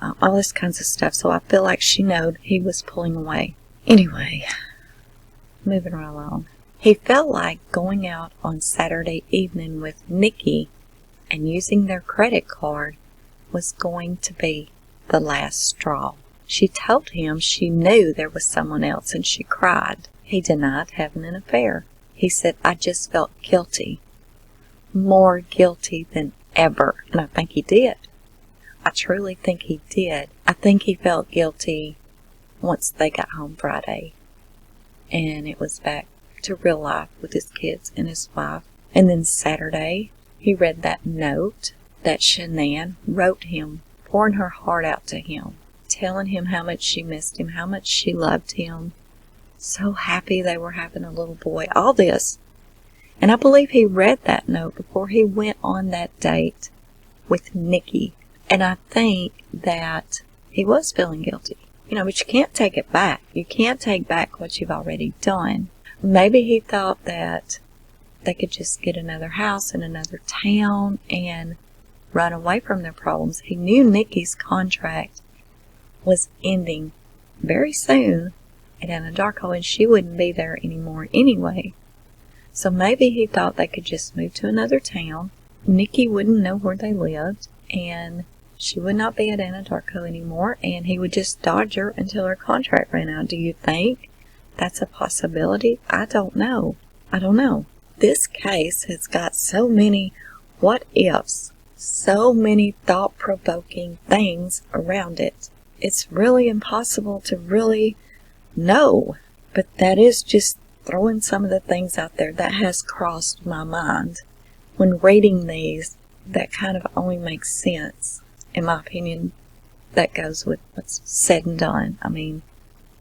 all this kinds of stuff. So I feel like she knowed he was pulling away. Anyway, moving right along. He felt like going out on Saturday evening with Nikki and using their credit card was going to be the last straw. She told him she knew there was someone else and she cried. He denied having an affair. He said, I just felt guilty. More guilty than ever. And I think he did. I truly think he did. I think he felt guilty once they got home Friday. And it was back to real life with his kids and his wife. And then Saturday, he read that note that Shanann wrote him, pouring her heart out to him, telling him how much she missed him, how much she loved him. So happy they were having a little boy. All this. And I believe he read that note before he went on that date with Nikki. And I think that he was feeling guilty. But you can't take it back. You can't take back what you've already done. Maybe he thought that they could just get another house in another town and run away from their problems. He knew Nikki's contract was ending very soon at Anadarko, and she wouldn't be there anymore anyway. So maybe he thought they could just move to another town. Nikki wouldn't know where they lived, and she would not be at Anadarko anymore, and he would just dodge her until her contract ran out. Do you think that's a possibility? I don't know. This case has got so many what ifs, so many thought-provoking things around it. It's really impossible to really know, but that is just throwing some of the things out there that has crossed my mind. When reading these, that kind of only makes sense, in my opinion, that goes with what's said and done.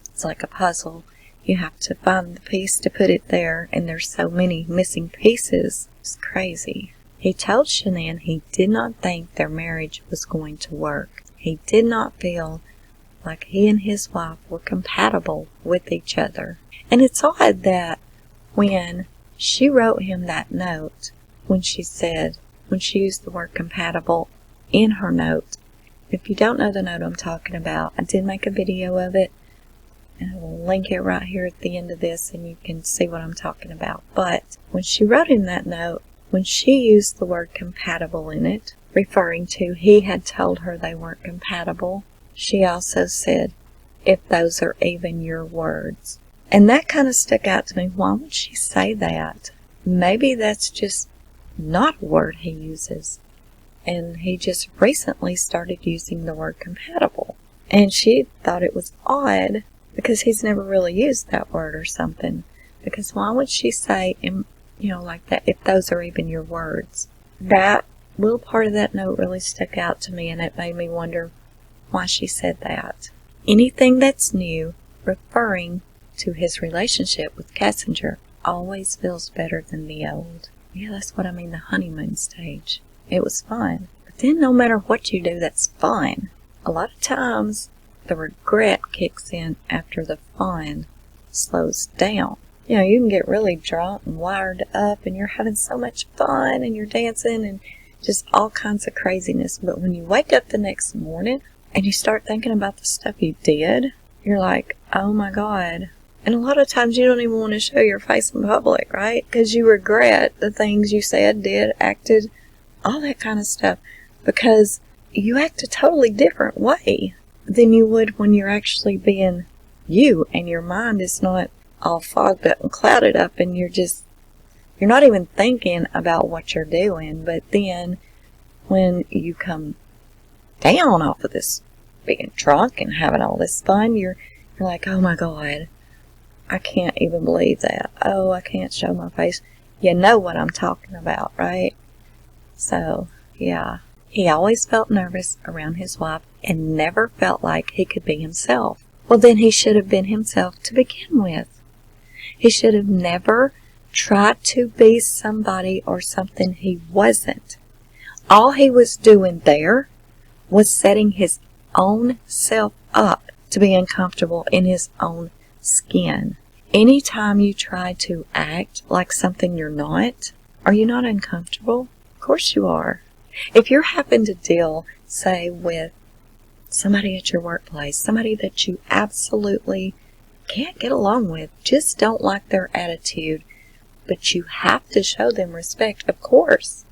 It's like a puzzle. You have to find the piece to put it there, and there's so many missing pieces. It's crazy. He told Shanann he did not think their marriage was going to work. He did not feel like he and his wife were compatible with each other. And it's odd that when she wrote him that note, when she used the word compatible in her note, if you don't know the note I'm talking about, I did make a video of it, and I will link it right here at the end of this, and you can see what I'm talking about. But when she wrote him that note, when she used the word compatible in it, referring to he had told her they weren't compatible, she also said, if those are even your words. And that kind of stuck out to me. Why would she say that? Maybe that's just not a word he uses. And he just recently started using the word compatible. And she thought it was odd because he's never really used that word or something. Because why would she say, like that, if those are even your words? That little part of that note really stuck out to me, and it made me wonder why she said that. Anything that's new, referring to his relationship with Kessinger, always feels better than the old. Yeah, that's what I mean, the honeymoon stage. It was fun. But then no matter what you do, that's fun. A lot of times, the regret kicks in after the fun slows down. You can get really drunk and wired up, and you're having so much fun, and you're dancing, and just all kinds of craziness. But when you wake up the next morning, and you start thinking about the stuff you did, you're like, oh my God. And a lot of times you don't even want to show your face in public, right? Because you regret the things you said, did, acted, all that kind of stuff. Because you act a totally different way than you would when you're actually being you, and your mind is not all fogged up and clouded up, and you're not even thinking about what you're doing. But then when you come down off of this being drunk and having all this fun, you're like, oh my God, I can't even believe that. Oh, I can't show my face. You know what I'm talking about, right? So, yeah. He always felt nervous around his wife and never felt like he could be himself. Well, then he should have been himself to begin with. He should have never tried to be somebody or something he wasn't. All he was doing there was setting his own self up to be uncomfortable in his own skin. Anytime you try to act like something you're not, Are you not uncomfortable? Of course you are. If you're having to deal, say, with somebody at your workplace, somebody that you absolutely can't get along with, just don't like their attitude, but you have to show them respect, of course.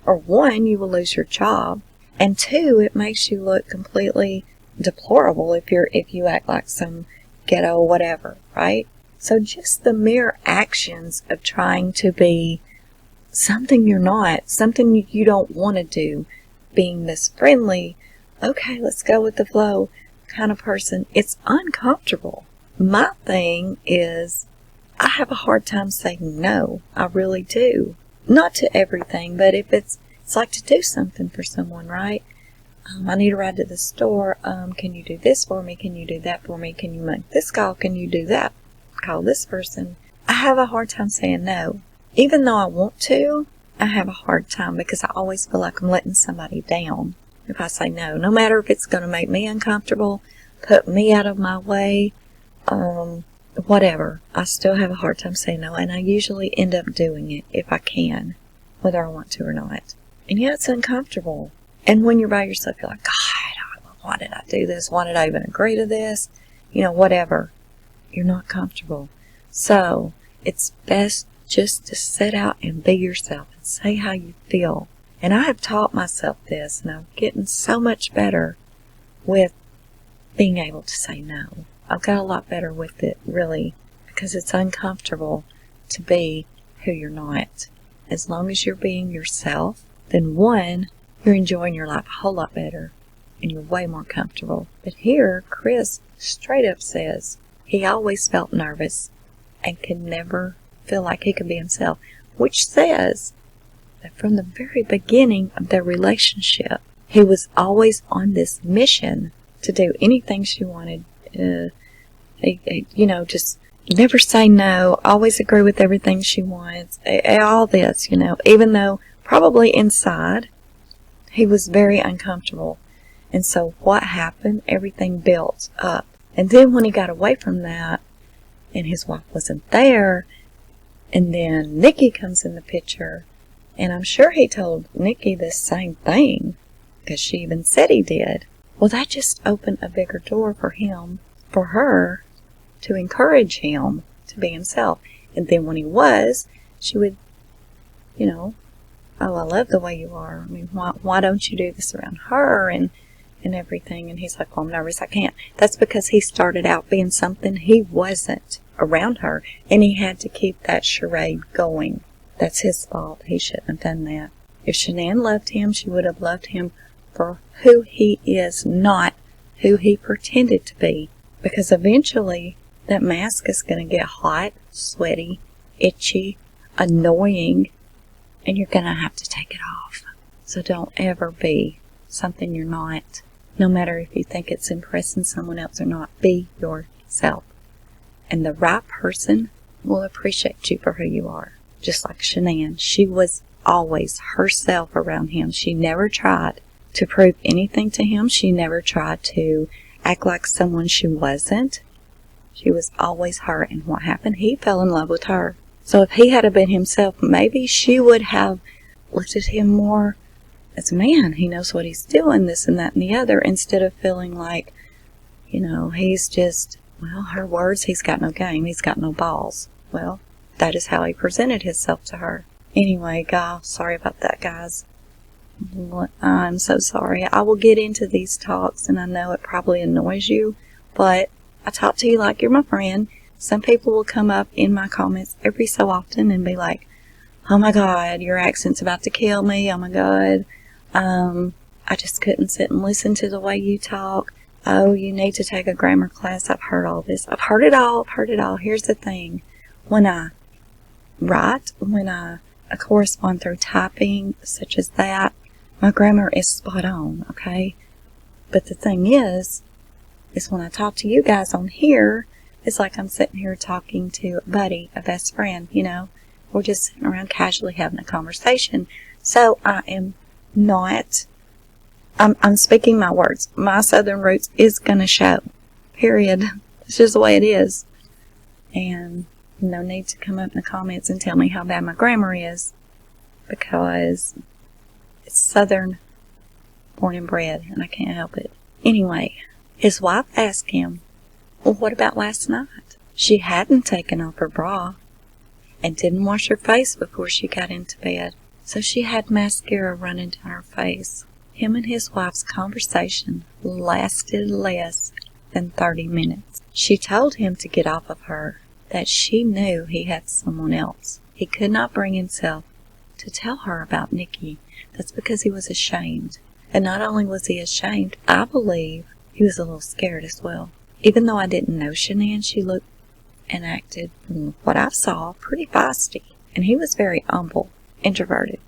Or one, you will lose your job, and two, it makes you look completely deplorable if you act like some ghetto whatever, right? So just the mere actions of trying to be something you're not, something you don't want to do, being this friendly, okay, let's go with the flow kind of person, it's uncomfortable. My thing is, I have a hard time saying no. I really do. Not to everything, but if it's like to do something for someone, right? I need a ride to the store. Can you do this for me? Can you do that for me? Can you make this call? Can you do that? Call this person. I have a hard time saying no. Even though I want to, I have a hard time because I always feel like I'm letting somebody down if I say no. No matter if it's going to make me uncomfortable, put me out of my way, whatever. I still have a hard time saying no, and I usually end up doing it if I can, whether I want to or not. And yeah, it's uncomfortable. And when you're by yourself, you're like, God, why did I do this? Why did I even agree to this? Whatever. You're not comfortable. So it's best just to set out and be yourself and say how you feel. And I have taught myself this, and I'm getting so much better with being able to say no. I've got a lot better with it, really, because it's uncomfortable to be who you're not. As long as you're being yourself, then one, you're enjoying your life a whole lot better, and you're way more comfortable. But here, Chris straight up says he always felt nervous and could never feel like he could be himself, which says that from the very beginning of their relationship, he was always on this mission to do anything she wanted. Just never say no, always agree with everything she wants, all this, even though probably inside he was very uncomfortable. And so what happened? Everything built up. And then when he got away from that, and his wife wasn't there, and then Nikki comes in the picture, and I'm sure he told Nikki the same thing, because she even said he did. Well, that just opened a bigger door for him, for her, to encourage him to be himself. And then when he was, she would, oh, I love the way you are. I mean, why don't you do this around her and everything? And he's like, well, I'm nervous, I can't. That's because he started out being something he wasn't around her, and he had to keep that charade going. That's his fault. He shouldn't have done that. If Shanann loved him, she would have loved him for who he is, not who he pretended to be. Because eventually, that mask is going to get hot, sweaty, itchy, annoying, and you're going to have to take it off. So don't ever be something you're not. No matter if you think it's impressing someone else or not, be yourself. And the right person will appreciate you for who you are. Just like Shanann, she was always herself around him. She never tried to prove anything to him. She never tried to act like someone she wasn't. She was always her. And what happened? He fell in love with her. So if he had been himself, maybe she would have looked at him more as a man. He knows what he's doing, this and that and the other, instead of feeling like, he's just, her words, he's got no game, he's got no balls. Well, that is how he presented himself to her. Anyway, sorry about that, guys. I'm so sorry. I will get into these talks, and I know it probably annoys you, but I talk to you like you're my friend. Some people will come up in my comments every so often and be like, oh my God, your accent's about to kill me. Oh my God. I just couldn't sit and listen to the way you talk. Oh, you need to take a grammar class. I've heard all this. I've heard it all. Here's the thing. When I write, when I correspond through typing, such as that, my grammar is spot on, okay? But the thing is when I talk to you guys on here, it's like I'm sitting here talking to a buddy, a best friend, We're just sitting around casually having a conversation. So I am not, I'm speaking my words. My Southern roots is going to show. Period. It's just the way it is. And no need to come up in the comments and tell me how bad my grammar is. because it's Southern born and bred, and I can't help it. Anyway, his wife asked him, well, what about last night? She hadn't taken off her bra and didn't wash her face before she got into bed, so she had mascara running down her face. Him and his wife's conversation lasted less than 30 minutes. She told him to get off of her, that she knew he had someone else. He could not bring himself to tell her about Nikki. That's because he was ashamed. And not only was he ashamed, I believe he was a little scared as well. Even though I didn't know Shanann, she looked and acted, from what I saw, pretty feisty. And he was very humble, introverted,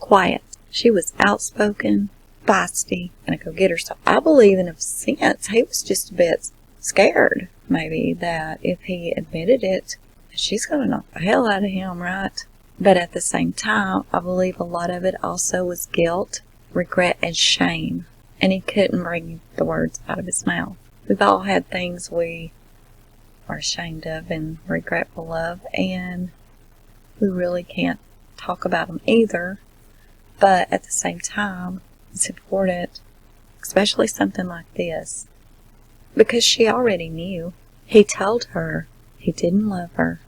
quiet. She was outspoken, feisty, and a go-getter. So I believe in a sense he was just a bit scared, maybe, that if he admitted it, she's going to knock the hell out of him, right? But at the same time, I believe a lot of it also was guilt, regret, and shame. And he couldn't bring the words out of his mouth. We've all had things we are ashamed of and regretful of, and we really can't talk about them either. But at the same time, it's important, especially something like this, because she already knew. He told her he didn't love her.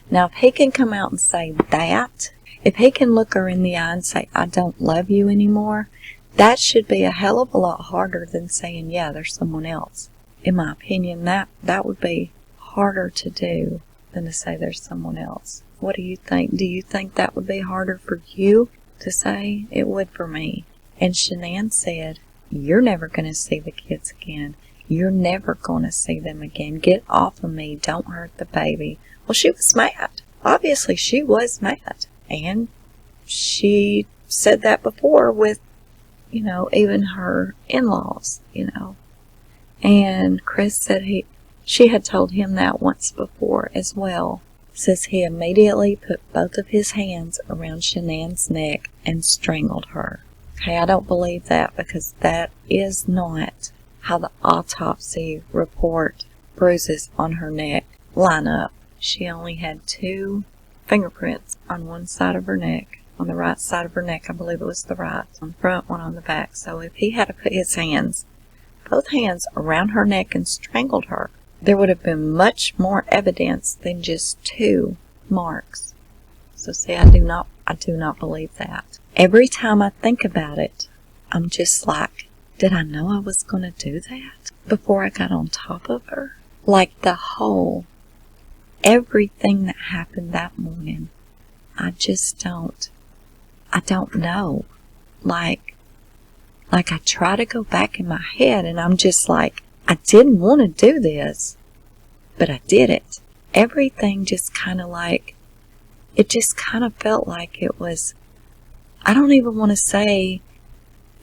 Now, if he can come out and say that, if he can look her in the eye and say, I don't love you anymore, that should be a hell of a lot harder than saying, yeah, there's someone else. In my opinion, that would be harder to do than to say there's someone else. What do you think? Do you think that would be harder for you to say? It would for me. And Shanann said, you're never going to see the kids again. You're never going to see them again. Get off of me. Don't hurt the baby. Well, she was mad. Obviously, she was mad. And she said that before with, even her in-laws, And Chris said she had told him that once before as well. Says he immediately put both of his hands around Shanann's neck and strangled her. Okay, I don't believe that, because that is not how the autopsy report bruises on her neck line up. She only had 2 fingerprints on one side of her neck, on the right side of her neck. I believe it was the right, on the front, one on the back. So if he had to put his hands, both hands, around her neck and strangled her, there would have been much more evidence than just 2 marks. So see, I do not believe that. Every time I think about it, I'm just like, did I know I was going to do that before I got on top of her? Like everything that happened that morning, I don't know. Like I try to go back in my head, and I'm just like, I didn't want to do this, but I did it. Everything just kind of felt like it was, I don't even want to say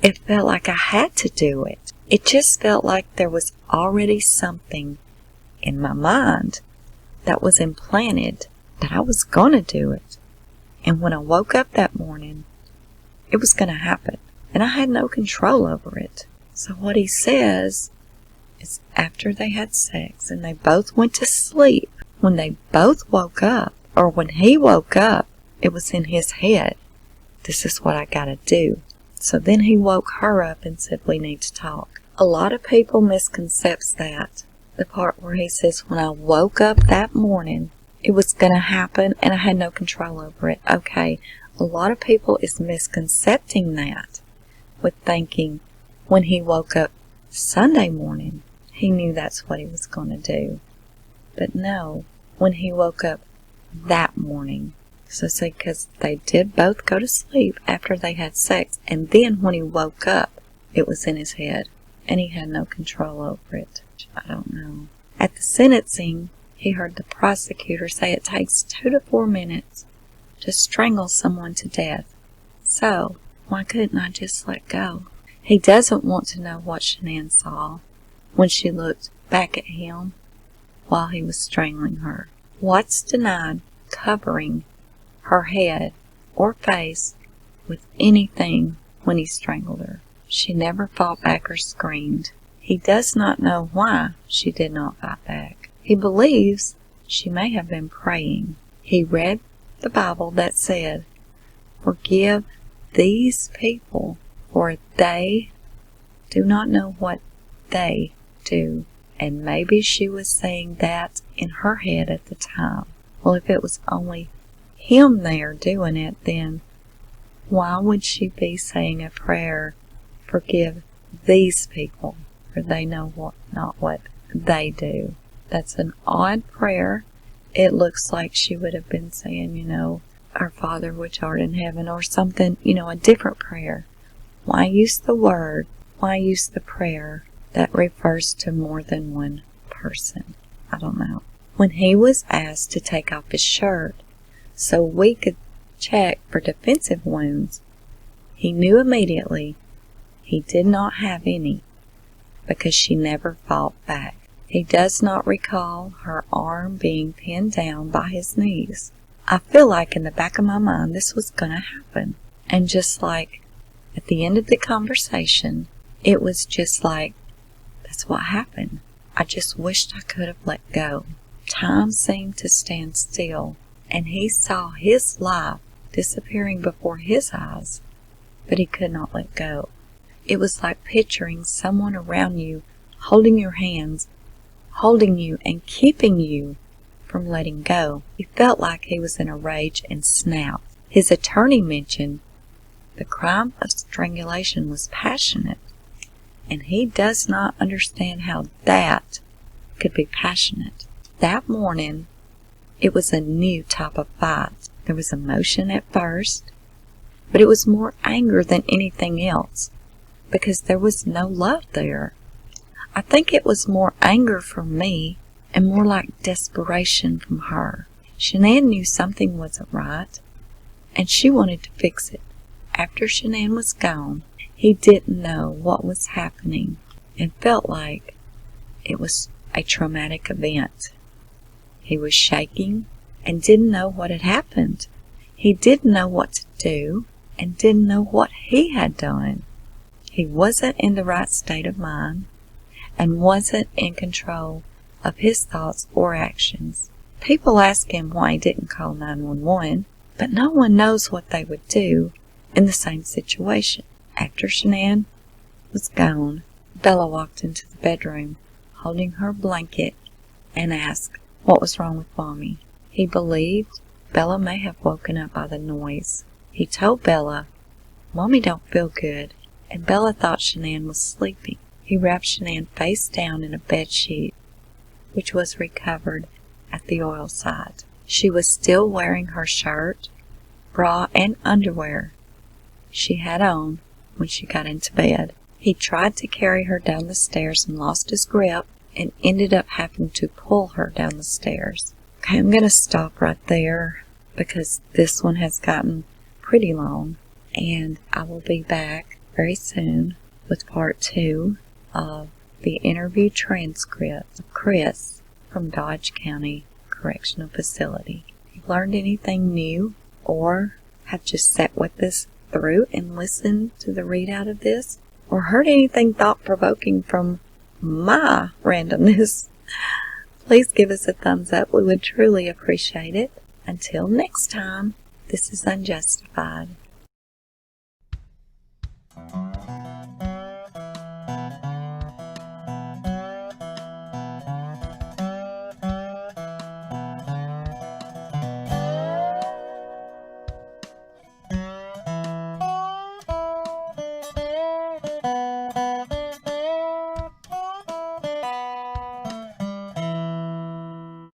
it felt like I had to do it. It just felt like there was already something in my mind that was implanted that I was going to do it. And when I woke up that morning, it was going to happen. And I had no control over it. So what he says is, after they had sex and they both went to sleep, when they both woke up, or when he woke up, it was in his head, this is what I got to do. So then he woke her up and said, we need to talk. A lot of people misconcept that. The part where he says, when I woke up that morning, it was going to happen and I had no control over it. Okay, a lot of people is misconcepting that with thinking when he woke up Sunday morning, he knew that's what he was going to do. But no, when he woke up that morning. So see, because they did both go to sleep after they had sex, and then when he woke up, it was in his head, and he had no control over it. I don't know. At the sentencing, he heard the prosecutor say it takes 2 to 4 minutes to strangle someone to death. So, why couldn't I just let go? He doesn't want to know what Shanann saw when she looked back at him while he was strangling her. Watts denied covering her head or face with anything when he strangled her. She never fought back or screamed. He does not know why she did not fight back. He believes she may have been praying. He read the Bible that said, Forgive these people, for they do not know what they do. And maybe she was saying that in her head at the time. Well, if it was only him there doing it, then why would she be saying a prayer, forgive these people, for they know not what they do? That's an odd prayer. It looks like she would have been saying, Our Father which art in heaven, or something, a different prayer. Why use the word? Why use the prayer that refers to more than one person? I don't know. When he was asked to take off his shirt so we could check for defensive wounds, he knew immediately he did not have any, because she never fought back. He does not recall her arm being pinned down by his knees. I feel like in the back of my mind this was going to happen. And just like at the end of the conversation, it was just like, that's what happened. I just wished I could have let go. Time seemed to stand still, and he saw his life disappearing before his eyes, but he could not let go. It was like picturing someone around you holding your hands, holding you and keeping you from letting go. He felt like he was in a rage and snapped. His attorney mentioned the crime of strangulation was passionate, and he does not understand how that could be passionate. That morning, it was a new type of fight. There was emotion at first, but it was more anger than anything else, because there was no love there. I think it was more anger from me and more like desperation from her. Shanann knew something wasn't right, and she wanted to fix it. After Shanann was gone, he didn't know what was happening and felt like it was a traumatic event. He was shaking and didn't know what had happened. He didn't know what to do and didn't know what he had done. He wasn't in the right state of mind and wasn't in control of his thoughts or actions. People ask him why he didn't call 911, but no one knows what they would do in the same situation. After Shanann was gone, Bella walked into the bedroom holding her blanket and asked what was wrong with Mommy. He believed Bella may have woken up by the noise. He told Bella, Mommy don't feel good, and Bella thought Shanann was sleeping. He wrapped Shanann face down in a bed sheet, which was recovered at the oil site. She was still wearing her shirt, bra, and underwear she had on when she got into bed. He tried to carry her down the stairs and lost his grip and ended up having to pull her down the stairs. Okay, I'm going to stop right there because this one has gotten pretty long, and I will be back very soon with part 2 of the interview transcript of Chris from Dodge County Correctional Facility. If you've learned anything new or have just sat with this through and listened to the readout of this, or heard anything thought-provoking from my randomness, please give us a thumbs up. We would truly appreciate it. Until next time, this is UnJustified.